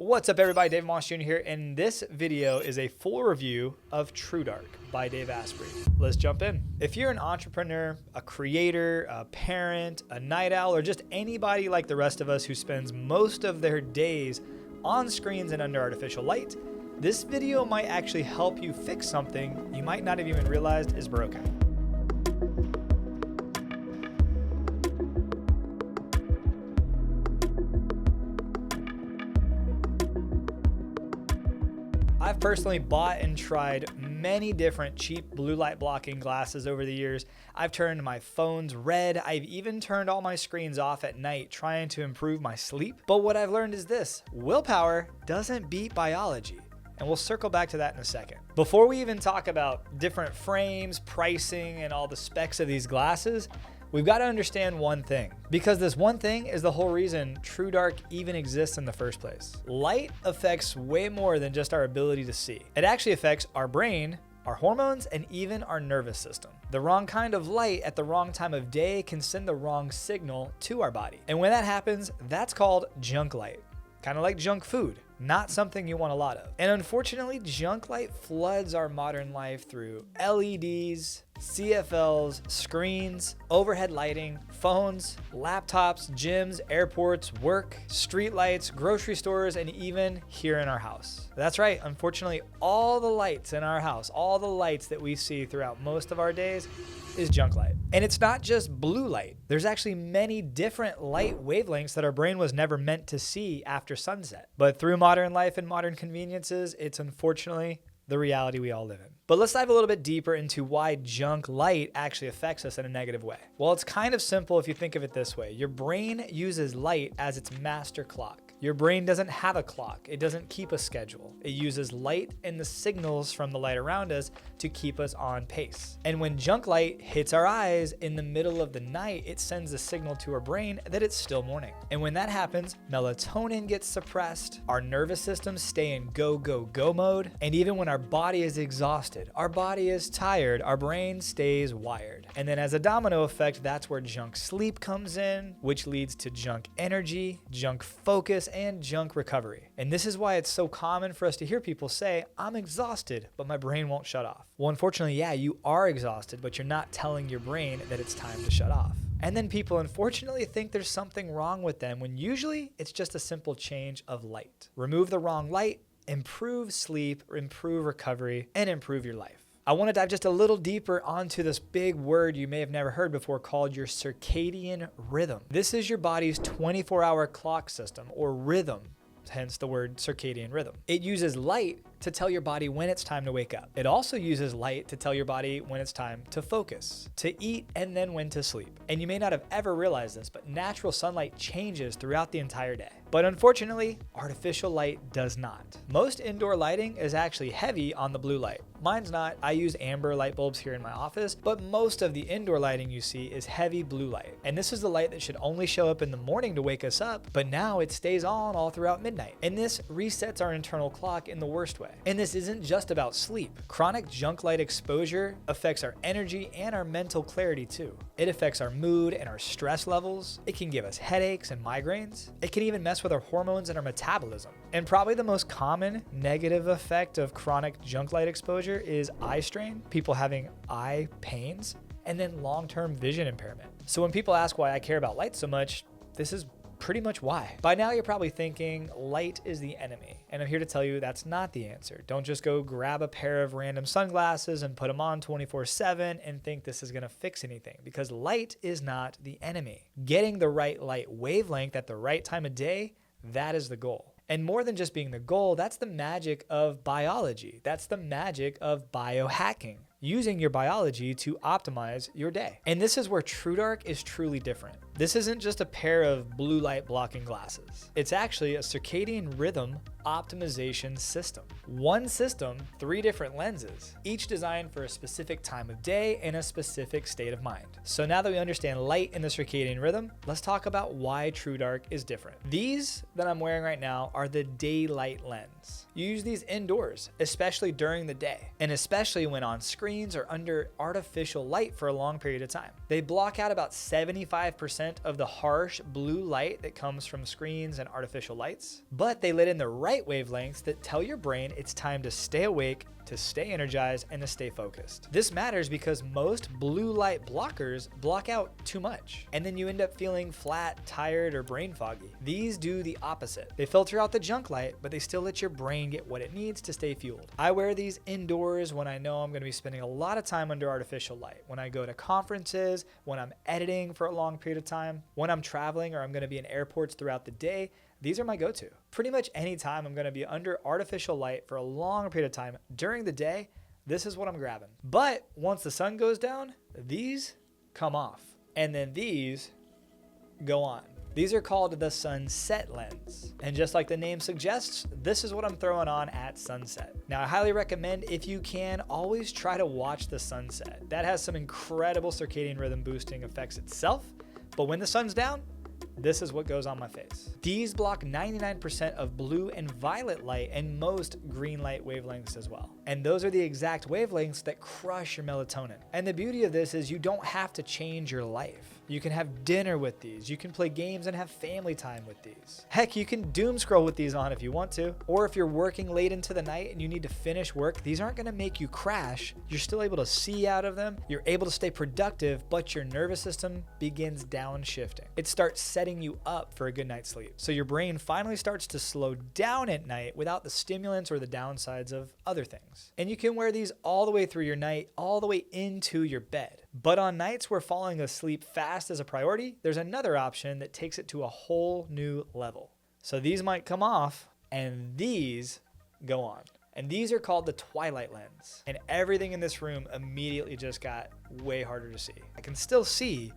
What's up everybody, Dave Moss Jr. here, and this video is a full review of TrueDark by Dave Asprey. Let's jump in. If you're an entrepreneur, a creator, a parent, a night owl, or just anybody like the rest of us who spends most of their days on screens and under artificial light, this video might actually help you fix something you might not have even realized is broken. I've personally bought and tried many different cheap blue light blocking glasses over the years. I've turned my phones red. I've even turned all my screens off at night trying to improve my sleep. But what I've learned is this: willpower doesn't beat biology. And we'll circle back to that in a second. Before we even talk about different frames, pricing, and all the specs of these glasses, we've got to understand one thing, because this one thing is the whole reason TrueDark even exists in the first place. Light affects way more than just our ability to see. It actually affects our brain, our hormones, and even our nervous system. The wrong kind of light at the wrong time of day can send the wrong signal to our body. And when that happens, that's called junk light. Kind of like junk food, not something you want a lot of. And unfortunately, junk light floods our modern life through LEDs, CFLs, screens, overhead lighting, phones, laptops, gyms, airports, work, street lights, grocery stores, and even here in our house. That's right, unfortunately, all the lights in our house, all the lights that we see throughout most of our days is junk light. And it's not just blue light. There's actually many different light wavelengths that our brain was never meant to see after sunset. But through modern life and modern conveniences, it's unfortunately the reality we all live in. But let's dive a little bit deeper into why junk light actually affects us in a negative way. Well, it's kind of simple if you think of it this way. Your brain uses light as its master clock. Your brain doesn't have a clock. It doesn't keep a schedule. It uses light and the signals from the light around us to keep us on pace. And when junk light hits our eyes in the middle of the night, it sends a signal to our brain that it's still morning. And when that happens, melatonin gets suppressed, our nervous systems stay in go, go, go mode, and even when our body is exhausted, our body is tired, our brain stays wired. And then as a domino effect, that's where junk sleep comes in, which leads to junk energy, junk focus, and junk recovery. And this is why it's so common for us to hear people say, I'm exhausted, but my brain won't shut off. Well, unfortunately, yeah, you are exhausted, but you're not telling your brain that it's time to shut off. And then people unfortunately think there's something wrong with them when usually it's just a simple change of light. Remove the wrong light, improve sleep, improve recovery, and improve your life. I want to dive just a little deeper onto this big word you may have never heard before called your circadian rhythm. This is your body's 24-hour clock system, or rhythm, hence the word circadian rhythm. It uses light to tell your body when it's time to wake up. It also uses light to tell your body when it's time to focus, to eat, and then when to sleep. And you may not have ever realized this, but natural sunlight changes throughout the entire day. But unfortunately, artificial light does not. Most indoor lighting is actually heavy on the blue light. Mine's not. I use amber light bulbs here in my office, but most of the indoor lighting you see is heavy blue light. And this is the light that should only show up in the morning to wake us up, but now it stays on all throughout midnight. And this resets our internal clock in the worst way. And this isn't just about sleep. Chronic junk light exposure affects our energy and our mental clarity too. It affects our mood and our stress levels. It can give us headaches and migraines. It can even mess with our hormones and our metabolism. And probably the most common negative effect of chronic junk light exposure is eye strain, people having eye pains, and then long-term vision impairment. So when people ask why I care about light so much, this is pretty much why. By now you're probably thinking light is the enemy, and I'm here to tell you that's not the answer. Don't just go grab a pair of random sunglasses and put them on 24/7 and think this is going to fix anything, because light is not the enemy. Getting the right light wavelength at the right time of day, that is the goal. And more than just being the goal, that's the magic of biology. That's the magic of biohacking, using your biology to optimize your day. And this is where TrueDark is truly different. This isn't just a pair of blue light blocking glasses. It's actually a circadian rhythm optimization system. One system, 3 different lenses, each designed for a specific time of day and a specific state of mind. So now that we understand light in the circadian rhythm, let's talk about why TrueDark is different. These that I'm wearing right now are the daylight lens. You use these indoors, especially during the day, and especially when on screens or under artificial light for a long period of time. They block out about 75% of the harsh blue light that comes from screens and artificial lights, but they let in the right light wavelengths that tell your brain it's time to stay awake, to stay energized, and to stay focused. This matters because most blue light blockers block out too much, and then you end up feeling flat, tired, or brain foggy. These do the opposite. They filter out the junk light, but they still let your brain get what it needs to stay fueled. I wear these indoors when I know I'm going to be spending a lot of time under artificial light. When I go to conferences, when I'm editing for a long period of time, when I'm traveling or I'm going to be in airports throughout the day, these are my go-to. Pretty much any time I'm going to be under artificial light for a long period of time during the day, this is what I'm grabbing. But once the sun goes down, these come off. And then these go on. These are called the sunset lens. And just like the name suggests, this is what I'm throwing on at sunset. Now, I highly recommend, if you can, always try to watch the sunset. That has some incredible circadian rhythm boosting effects itself. But when the sun's down, this is what goes on my face. These block 99% of blue and violet light and most green light wavelengths as well. And those are the exact wavelengths that crush your melatonin. And the beauty of this is you don't have to change your life. You can have dinner with these. You can play games and have family time with these. Heck, you can doom scroll with these on if you want to. Or if you're working late into the night and you need to finish work, these aren't gonna make you crash. You're still able to see out of them. You're able to stay productive, but your nervous system begins downshifting. It starts setting you up for a good night's sleep. So your brain finally starts to slow down at night without the stimulants or the downsides of other things. And you can wear these all the way through your night, all the way into your bed. But on nights where falling asleep fast is a priority, there's another option that takes it to a whole new level. So these might come off and these go on. And these are called the Twilight Lens. And everything in this room immediately just got way harder to see. I can still see,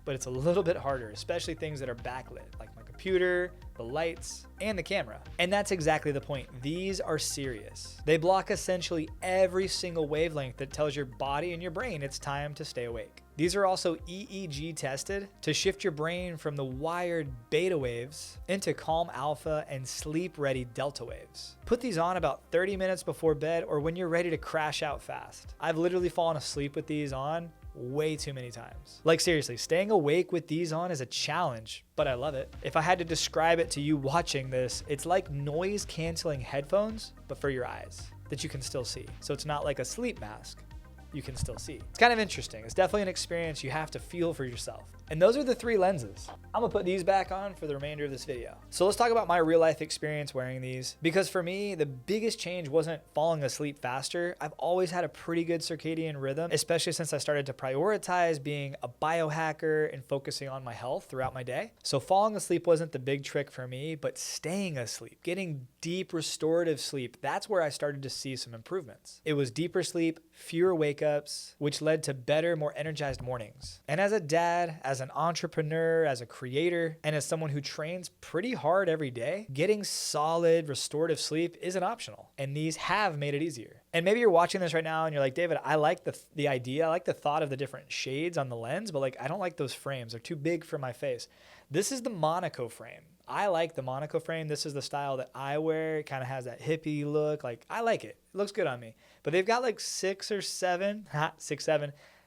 but it's a little bit harder, especially things that are backlit, like my computer, the lights, and the camera. And that's exactly the point. These are serious. They block essentially every single wavelength that tells your body and your brain it's time to stay awake. These are also EEG tested to shift your brain from the wired beta waves into calm alpha and sleep-ready delta waves. Put these on about 30 minutes before bed or when you're ready to crash out fast. I've literally fallen asleep with these on way too many times. Like seriously, staying awake with these on is a challenge, but I love it. If I had to describe it to you watching this, it's like noise canceling headphones, but for your eyes that you can still see. So it's not like a sleep mask. You can still see. It's kind of interesting. It's definitely an experience you have to feel for yourself. And those are the three lenses. I'm gonna put these back on for the remainder of this video. So let's talk about my real life experience wearing these, because for me, the biggest change wasn't falling asleep faster. I've always had a pretty good circadian rhythm, especially since I started to prioritize being a biohacker and focusing on my health throughout my day. So falling asleep wasn't the big trick for me, but staying asleep, getting deep restorative sleep, that's where I started to see some improvements. It was deeper sleep, fewer wake ups, which led to better, more energized mornings. And as a dad, as an entrepreneur, as a creator, and as someone who trains pretty hard every day, getting solid restorative sleep isn't optional. And these have made it easier. And maybe you're watching this right now and you're like, David, I like the idea. I like the thought of the different shades on the lens, but like, I don't like those frames. They're too big for my face. This is the Monaco frame. I like the Monaco frame. This is the style that I wear. It kind of has that hippie look. Like, I like it. It looks good on me. But they've got like 6 or 7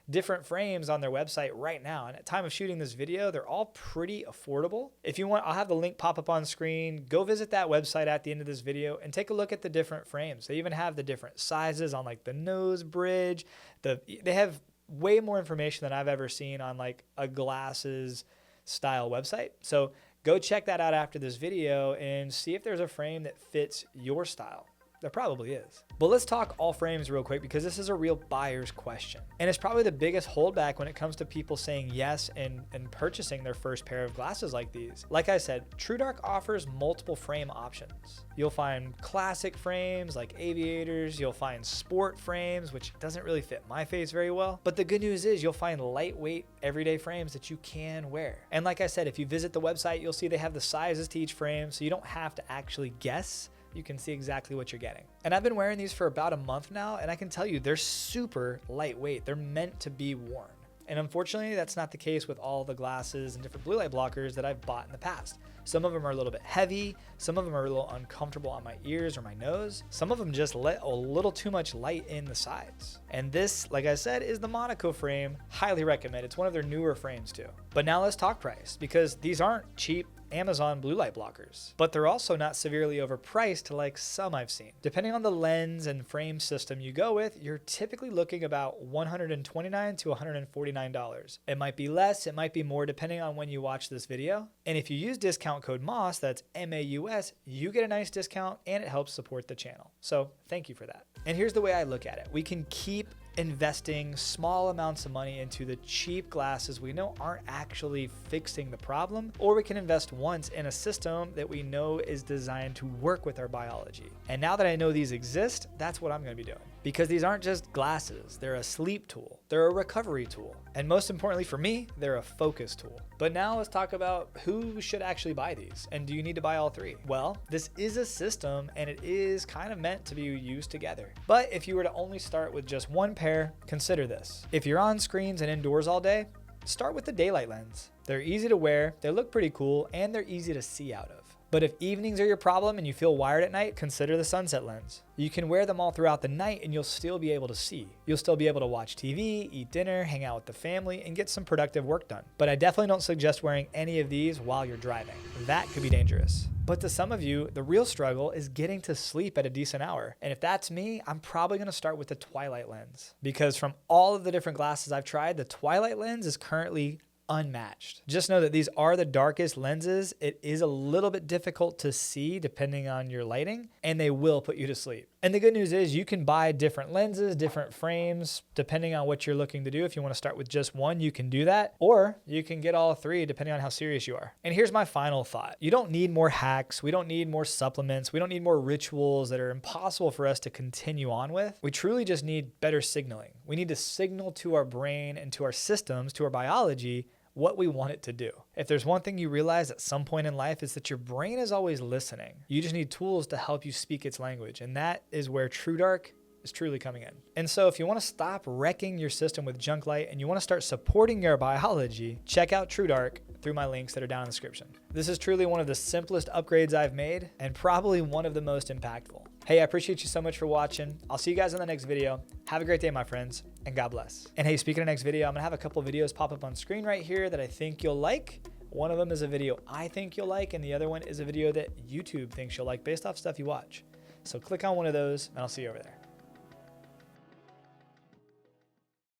different frames on their website right now. And at time of shooting this video, they're all pretty affordable. If you want, I'll have the link pop up on screen. Go visit that website at the end of this video and take a look at the different frames. They even have the different sizes on like the nose bridge. They have way more information than I've ever seen on like a glasses style website. So go check that out after this video and see if there's a frame that fits your style. There probably is. But let's talk all frames real quick, because this is a real buyer's question. And it's probably the biggest holdback when it comes to people saying yes and purchasing their first pair of glasses like these. Like I said, TrueDark offers multiple frame options. You'll find classic frames like aviators. You'll find sport frames, which doesn't really fit my face very well. But the good news is you'll find lightweight everyday frames that you can wear. And like I said, if you visit the website, you'll see they have the sizes to each frame, so you don't have to actually guess. You can see exactly what you're getting. And I've been wearing these for about a month now, and I can tell you they're super lightweight. They're meant to be worn. And unfortunately, that's not the case with all the glasses and different blue light blockers that I've bought in the past. Some of them are a little bit heavy. Some of them are a little uncomfortable on my ears or my nose. Some of them just let a little too much light in the sides. And this, like I said, is the Monaco frame. Highly recommend. It's one of their newer frames too. But now let's talk price, because these aren't cheap Amazon blue light blockers. But they're also not severely overpriced like some I've seen. Depending on the lens and frame system you go with, you're typically looking about $129 to $149. It might be less, it might be more depending on when you watch this video. And if you use discount code MAUS, that's MAUS, you get a nice discount and it helps support the channel. So thank you for that. And here's the way I look at it. We can keep investing small amounts of money into the cheap glasses we know aren't actually fixing the problem, or we can invest once in a system that we know is designed to work with our biology. And now that I know these exist, that's what I'm going to be doing. Because these aren't just glasses, they're a sleep tool, they're a recovery tool, and most importantly for me, they're a focus tool. But now let's talk about who should actually buy these, and do you need to buy all three? Well, this is a system and it is kind of meant to be used together. But if you were to only start with just one pair, consider this. If you're on screens and indoors all day, start with the daylight lens. They're easy to wear, they look pretty cool, and they're easy to see out of. But if evenings are your problem and you feel wired at night, consider the sunset lens. You can wear them all throughout the night and you'll still be able to see. You'll still be able to watch TV, eat dinner, hang out with the family, and get some productive work done. But I definitely don't suggest wearing any of these while you're driving. That could be dangerous. But to some of you, the real struggle is getting to sleep at a decent hour. And if that's me, I'm probably gonna start with the Twilight Lens. Because from all of the different glasses I've tried, the Twilight Lens is currently unmatched. Just know that these are the darkest lenses. It is a little bit difficult to see depending on your lighting, and they will put you to sleep. And the good news is you can buy different lenses, different frames, depending on what you're looking to do. If you want to start with just one, you can do that, or you can get all three depending on how serious you are. And here's my final thought. You don't need more hacks. We don't need more supplements. We don't need more rituals that are impossible for us to continue on with. We truly just need better signaling. We need to signal to our brain and to our systems, to our biology, what we want it to do. If there's one thing you realize at some point in life is that your brain is always listening. You just need tools to help you speak its language. And that is where TrueDark is truly coming in. And so if you want to stop wrecking your system with junk light and you want to start supporting your biology, check out TrueDark through my links that are down in the description. This is truly one of the simplest upgrades I've made and probably one of the most impactful. Hey, I appreciate you so much for watching. I'll see you guys in the next video. Have a great day, my friends, and God bless. And hey, speaking of next video, I'm gonna have a couple videos pop up on screen right here that I think you'll like. One of them is a video I think you'll like, and the other one is a video that YouTube thinks you'll like based off stuff you watch. So click on one of those, and I'll see you over there.